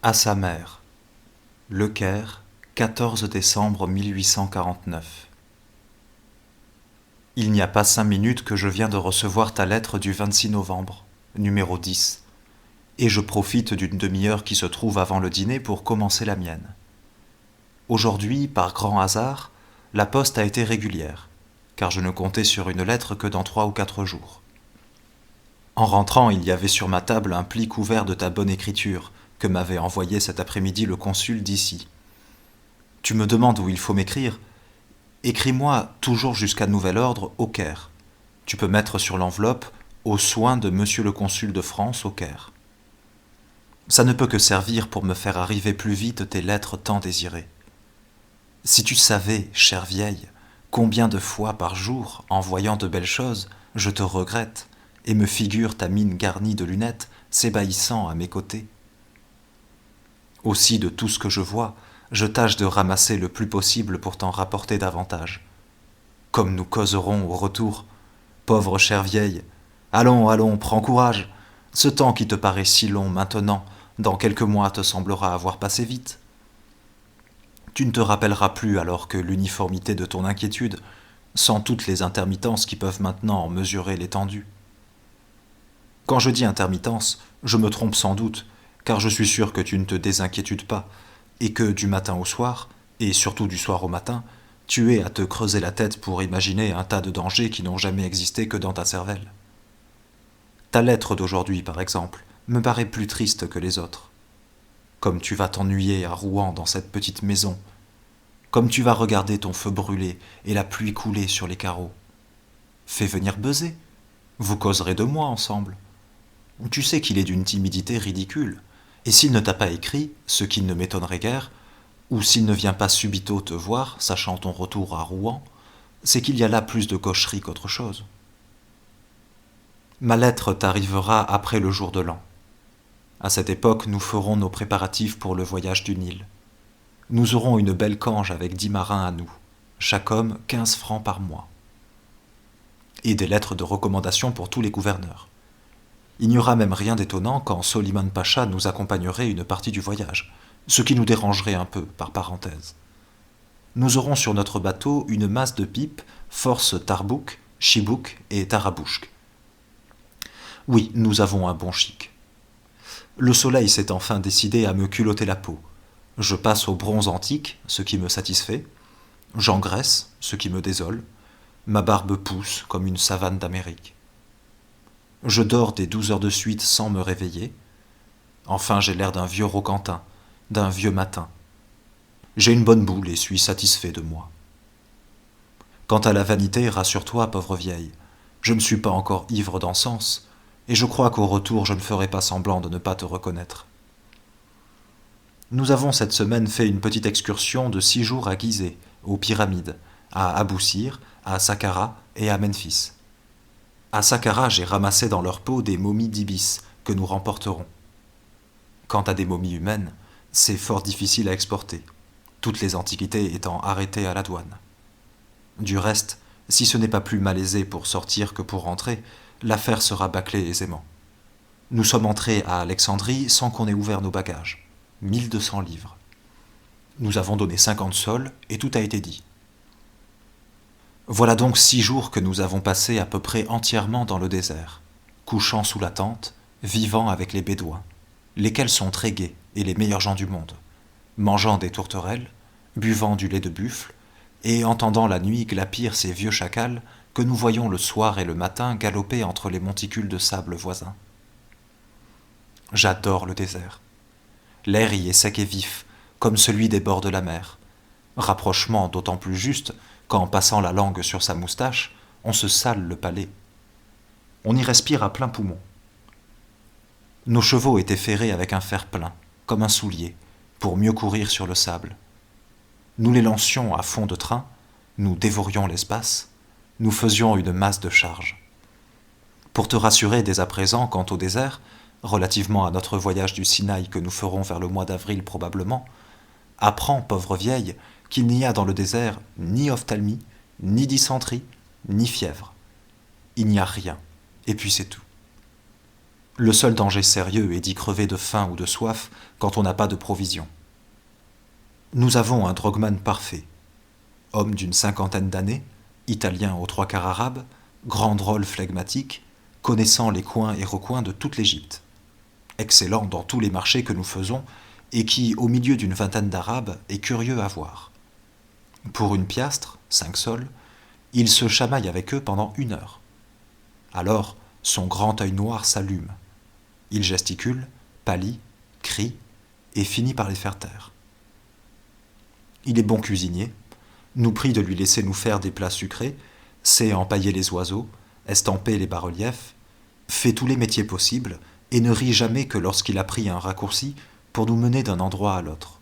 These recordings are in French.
À sa mère. Le Caire, 14 décembre 1849. Il n'y a pas 5 minutes que je viens de recevoir ta lettre du 26 novembre, numéro 10, et je profite d'une demi-heure qui se trouve avant le dîner pour commencer la mienne. Aujourd'hui, par grand hasard, la poste a été régulière, car je ne comptais sur une lettre que dans 3 ou 4 jours. En rentrant, il y avait sur ma table un pli couvert de ta bonne écriture, que m'avait envoyé cet après-midi le consul d'ici. Tu me demandes où il faut m'écrire. Écris-moi toujours jusqu'à nouvel ordre au Caire. Tu peux mettre sur l'enveloppe aux soins de Monsieur le consul de France au Caire. Ça ne peut que servir pour me faire arriver plus vite tes lettres tant désirées. Si tu savais, chère vieille, combien de fois par jour, en voyant de belles choses, je te regrette et me figure ta mine garnie de lunettes s'ébahissant à mes côtés. Aussi, de tout ce que je vois, je tâche de ramasser le plus possible pour t'en rapporter davantage. Comme nous causerons au retour. Pauvre chère vieille, allons, allons, prends courage. Ce temps qui te paraît si long maintenant, dans quelques mois te semblera avoir passé vite. Tu ne te rappelleras plus alors que l'uniformité de ton inquiétude, sans toutes les intermittences qui peuvent maintenant en mesurer l'étendue. Quand je dis intermittence, je me trompe sans doute, car je suis sûr que tu ne te désinquiétudes pas, et que du matin au soir, et surtout du soir au matin, tu es à te creuser la tête pour imaginer un tas de dangers qui n'ont jamais existé que dans ta cervelle. Ta lettre d'aujourd'hui, par exemple, me paraît plus triste que les autres. Comme tu vas t'ennuyer à Rouen dans cette petite maison, comme tu vas regarder ton feu brûler et la pluie couler sur les carreaux. Fais venir Beuzé, vous causerez de moi ensemble. Tu sais qu'il est d'une timidité ridicule, et s'il ne t'a pas écrit, ce qui ne m'étonnerait guère, ou s'il ne vient pas subito te voir, sachant ton retour à Rouen, c'est qu'il y a là plus de gaucherie qu'autre chose. Ma lettre t'arrivera après le jour de l'an. À cette époque, nous ferons nos préparatifs pour le voyage du Nil. Nous aurons une belle cange avec 10 marins à nous, chaque homme 15 francs par mois. Et des lettres de recommandation pour tous les gouverneurs. Il n'y aura même rien d'étonnant quand Soliman Pacha nous accompagnerait une partie du voyage, ce qui nous dérangerait un peu, par parenthèse. Nous aurons sur notre bateau une masse de pipes, force Tarbouk, Chibouk et Tarabouchk. Oui, nous avons un bon chic. Le soleil s'est enfin décidé à me culotter la peau. Je passe au bronze antique, ce qui me satisfait. J'engraisse, ce qui me désole. Ma barbe pousse comme une savane d'Amérique. Je dors des 12 heures de suite sans me réveiller. Enfin, j'ai l'air d'un vieux roquentin, d'un vieux matin. J'ai une bonne boule et suis satisfait de moi. Quant à la vanité, rassure-toi, pauvre vieille, je ne suis pas encore ivre d'encens, et je crois qu'au retour je ne ferai pas semblant de ne pas te reconnaître. Nous avons cette semaine fait une petite excursion de 6 jours à Gizeh, aux pyramides, à Abou-Sir, à Saqqara et à Memphis. À Saqqara, j'ai ramassé dans leur peau des momies d'ibis que nous remporterons. Quant à des momies humaines, c'est fort difficile à exporter, toutes les antiquités étant arrêtées à la douane. Du reste, si ce n'est pas plus malaisé pour sortir que pour rentrer, l'affaire sera bâclée aisément. Nous sommes entrés à Alexandrie sans qu'on ait ouvert nos bagages. 1200 livres. Nous avons donné 50 sols et tout a été dit. Voilà donc 6 jours que nous avons passés à peu près entièrement dans le désert, couchant sous la tente, vivant avec les Bédouins, lesquels sont très gais et les meilleurs gens du monde, mangeant des tourterelles, buvant du lait de buffle, et entendant la nuit glapir ces vieux chacals que nous voyons le soir et le matin galoper entre les monticules de sable voisins. J'adore le désert. L'air y est sec et vif, comme celui des bords de la mer. Rapprochement d'autant plus juste qu'en passant la langue sur sa moustache, on se sale le palais. On y respire à plein poumon. Nos chevaux étaient ferrés avec un fer plein, comme un soulier, pour mieux courir sur le sable. Nous les lancions à fond de train, nous dévorions l'espace, nous faisions une masse de charge. Pour te rassurer dès à présent quant au désert, relativement à notre voyage du Sinaï que nous ferons vers le mois d'avril probablement, apprends, pauvre vieille, qu'il n'y a dans le désert ni ophtalmie, ni dysenterie, ni fièvre. Il n'y a rien, et puis c'est tout. Le seul danger sérieux est d'y crever de faim ou de soif quand on n'a pas de provisions. Nous avons un drogman parfait. Homme d'une cinquantaine d'années, italien aux trois quarts arabe, grand drôle flegmatique, connaissant les coins et recoins de toute l'Égypte. Excellent dans tous les marchés que nous faisons et qui, au milieu d'une vingtaine d'Arabes, est curieux à voir. Pour une piastre, 5 sols, il se chamaille avec eux pendant 1 heure. Alors, son grand œil noir s'allume. Il gesticule, pâlit, crie et finit par les faire taire. Il est bon cuisinier, nous prie de lui laisser nous faire des plats sucrés, sait empailler les oiseaux, estamper les bas-reliefs, fait tous les métiers possibles et ne rit jamais que lorsqu'il a pris un raccourci pour nous mener d'un endroit à l'autre.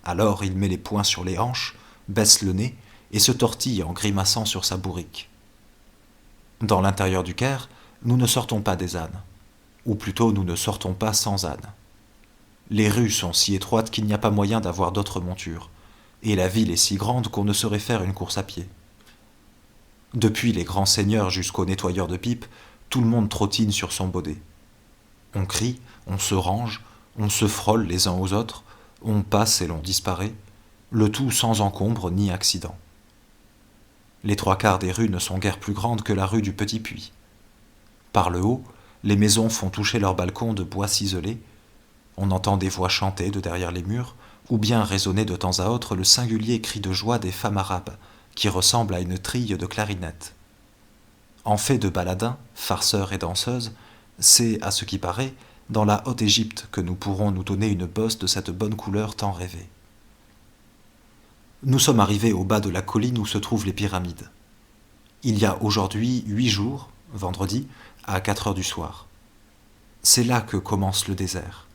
Alors il met les poings sur les hanches, baisse le nez et se tortille en grimaçant sur sa bourrique. Dans l'intérieur du Caire, nous ne sortons pas des ânes, ou plutôt nous ne sortons pas sans ânes. Les rues sont si étroites qu'il n'y a pas moyen d'avoir d'autres montures, et la ville est si grande qu'on ne saurait faire une course à pied. Depuis les grands seigneurs jusqu'aux nettoyeurs de pipes, tout le monde trottine sur son baudet. On crie, on se range, on se frôle les uns aux autres, on passe et l'on disparaît, le tout sans encombre ni accident. Les 3/4 des rues ne sont guère plus grandes que la rue du Petit Puy. Par le haut, les maisons font toucher leurs balcons de bois ciselé, on entend des voix chanter de derrière les murs, ou bien résonner de temps à autre le singulier cri de joie des femmes arabes, qui ressemble à une trille de clarinette. En fait de baladins, farceurs et danseuses, c'est, à ce qui paraît, dans la haute Égypte que nous pourrons nous donner une bosse de cette bonne couleur tant rêvée. Nous sommes arrivés au bas de la colline où se trouvent les pyramides. Il y a aujourd'hui 8 jours, vendredi, à 4 heures du soir. C'est là que commence le désert.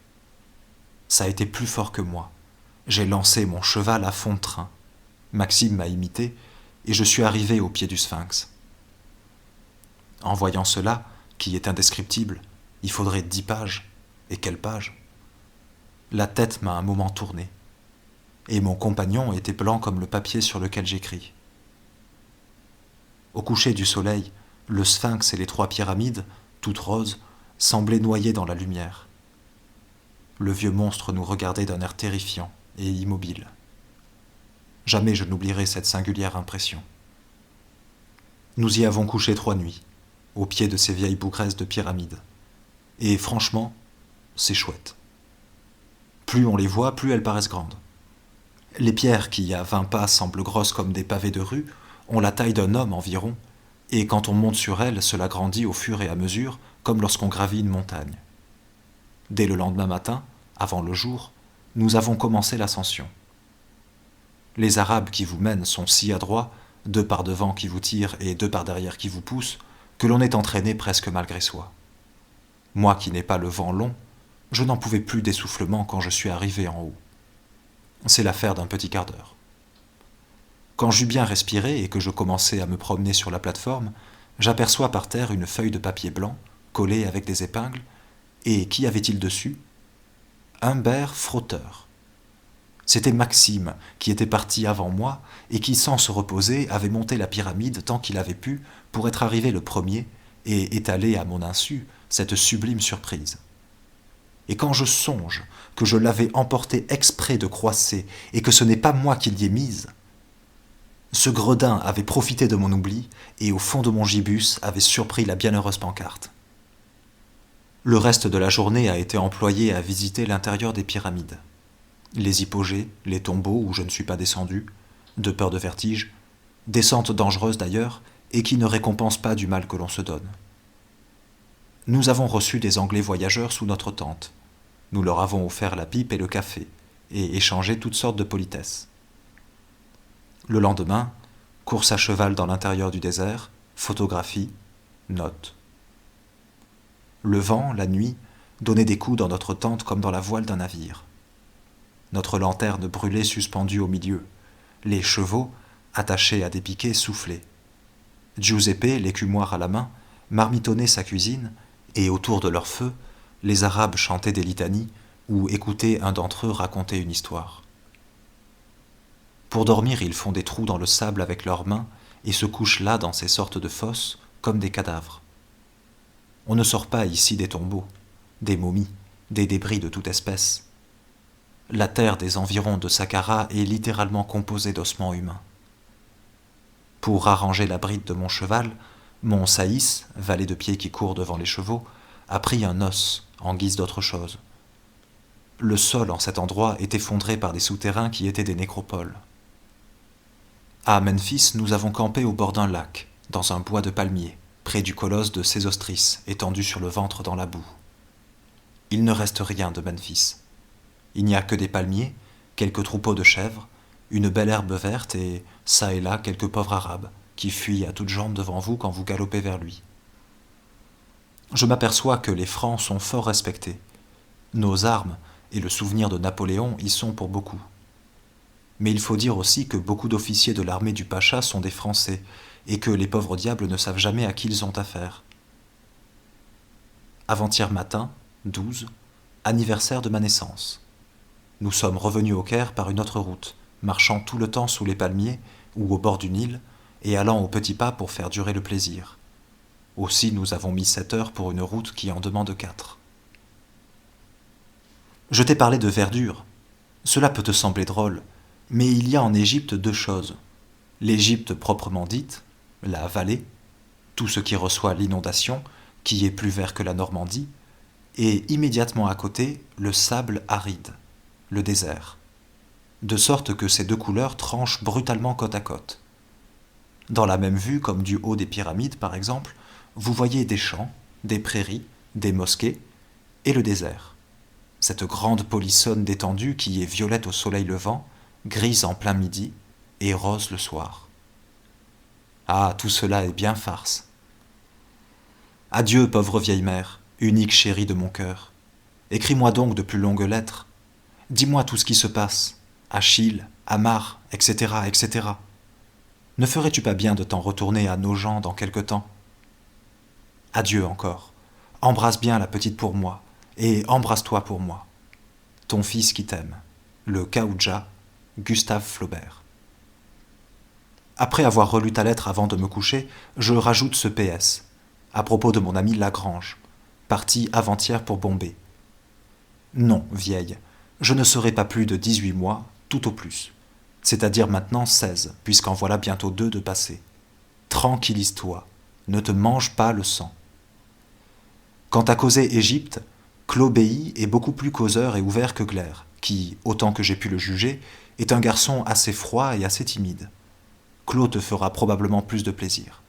Ça a été plus fort que moi. J'ai lancé mon cheval à fond de train. Maxime m'a imité et je suis arrivé au pied du Sphinx. En voyant cela, qui est indescriptible, il faudrait 10 pages. Et quelles pages? La tête m'a un moment tourné. Et mon compagnon était blanc comme le papier sur lequel j'écris. Au coucher du soleil, le Sphinx et les 3 pyramides, toutes roses, semblaient noyées dans la lumière. Le vieux monstre nous regardait d'un air terrifiant et immobile. Jamais je n'oublierai cette singulière impression. Nous y avons couché 3 nuits, au pied de ces vieilles bougresses de pyramides. Et franchement, c'est chouette. Plus on les voit, plus elles paraissent grandes. Les pierres qui, à 20 pas, semblent grosses comme des pavés de rue, ont la taille d'un homme environ, et quand on monte sur elles, cela grandit au fur et à mesure, comme lorsqu'on gravit une montagne. Dès le lendemain matin, avant le jour, nous avons commencé l'ascension. Les Arabes qui vous mènent sont si adroits, 2 par devant qui vous tirent et 2 par derrière qui vous poussent, que l'on est entraîné presque malgré soi. Moi qui n'ai pas le vent long, je n'en pouvais plus d'essoufflement quand je suis arrivé en haut. C'est l'affaire d'un petit quart d'heure. Quand j'eus bien respiré et que je commençais à me promener sur la plateforme, j'aperçois par terre une feuille de papier blanc, collée avec des épingles, et qu'y avait-il dessus? Humbert Frotteur. C'était Maxime, qui était parti avant moi, et qui, sans se reposer, avait monté la pyramide tant qu'il avait pu pour être arrivé le premier et étaler à mon insu cette sublime surprise. Et quand je songe que je l'avais emporté exprès de Croisset et que ce n'est pas moi qui l'y ai mise, ce gredin avait profité de mon oubli et au fond de mon gibus avait surpris la bienheureuse pancarte. Le reste de la journée a été employé à visiter l'intérieur des pyramides. Les hypogées, les tombeaux où je ne suis pas descendu, de peur de vertige, descente dangereuse d'ailleurs, et qui ne récompense pas du mal que l'on se donne. Nous avons reçu des Anglais voyageurs sous notre tente. Nous leur avons offert la pipe et le café, et échangé toutes sortes de politesses. Le lendemain, course à cheval dans l'intérieur du désert, photographie, notes. Le vent, la nuit, donnait des coups dans notre tente comme dans la voile d'un navire. Notre lanterne brûlait suspendue au milieu. Les chevaux, attachés à des piquets, soufflaient. Giuseppe, l'écumoire à la main, marmitonnait sa cuisine, et autour de leur feu, les Arabes chantaient des litanies ou écoutaient un d'entre eux raconter une histoire. Pour dormir, ils font des trous dans le sable avec leurs mains et se couchent là dans ces sortes de fosses comme des cadavres. On ne sort pas ici des tombeaux, des momies, des débris de toute espèce. La terre des environs de Saqqara est littéralement composée d'ossements humains. Pour arranger la bride de mon cheval, mon saïs, valet de pied qui court devant les chevaux, a pris un os en guise d'autre chose. Le sol en cet endroit est effondré par des souterrains qui étaient des nécropoles. À Memphis, nous avons campé au bord d'un lac, dans un bois de palmiers, près du colosse de Sésostris, étendu sur le ventre dans la boue. Il ne reste rien de Memphis. Il n'y a que des palmiers, quelques troupeaux de chèvres, une belle herbe verte et, çà et là, quelques pauvres arabes, qui fuient à toutes jambes devant vous quand vous galopez vers lui. Je m'aperçois que les Francs sont fort respectés. Nos armes et le souvenir de Napoléon y sont pour beaucoup. Mais il faut dire aussi que beaucoup d'officiers de l'armée du Pacha sont des Français, et que les pauvres diables ne savent jamais à qui ils ont affaire. Avant-hier matin, 12, anniversaire de ma naissance. Nous sommes revenus au Caire par une autre route, marchant tout le temps sous les palmiers ou au bord du Nil, et allant au petit pas pour faire durer le plaisir. Aussi nous avons mis 7 heures pour une route qui en demande 4. Je t'ai parlé de verdure. Cela peut te sembler drôle, mais il y a en Égypte 2 choses. L'Égypte proprement dite, la vallée, tout ce qui reçoit l'inondation, qui est plus vert que la Normandie, et immédiatement à côté, le sable aride, le désert. De sorte que ces 2 couleurs tranchent brutalement côte à côte. Dans la même vue, comme du haut des pyramides par exemple, vous voyez des champs, des prairies, des mosquées et le désert. Cette grande polissonne d'étendue qui est violette au soleil levant, grise en plein midi et rose le soir. Ah, tout cela est bien farce. Adieu, pauvre vieille mère, unique chérie de mon cœur. Écris-moi donc de plus longues lettres. Dis-moi tout ce qui se passe, Achille, Amar, etc., etc. Ne ferais-tu pas bien de t'en retourner à nos gens dans quelque temps? Adieu encore. Embrasse bien la petite pour moi, et embrasse-toi pour moi. Ton fils qui t'aime, le Kaoudja, Gustave Flaubert. Après avoir relu ta lettre avant de me coucher, je rajoute ce PS, à propos de mon ami Lagrange, parti avant-hier pour Bombay. Non, vieille, je ne serai pas plus de 18 mois, tout au plus. C'est-à-dire maintenant 16, puisqu'en voilà bientôt 2 de passés. Tranquillise-toi, ne te mange pas le sang. Quant à causer Égypte, Claude Béhy est beaucoup plus causeur et ouvert que Glaire, qui, autant que j'ai pu le juger, est un garçon assez froid et assez timide. Claude te fera probablement plus de plaisir.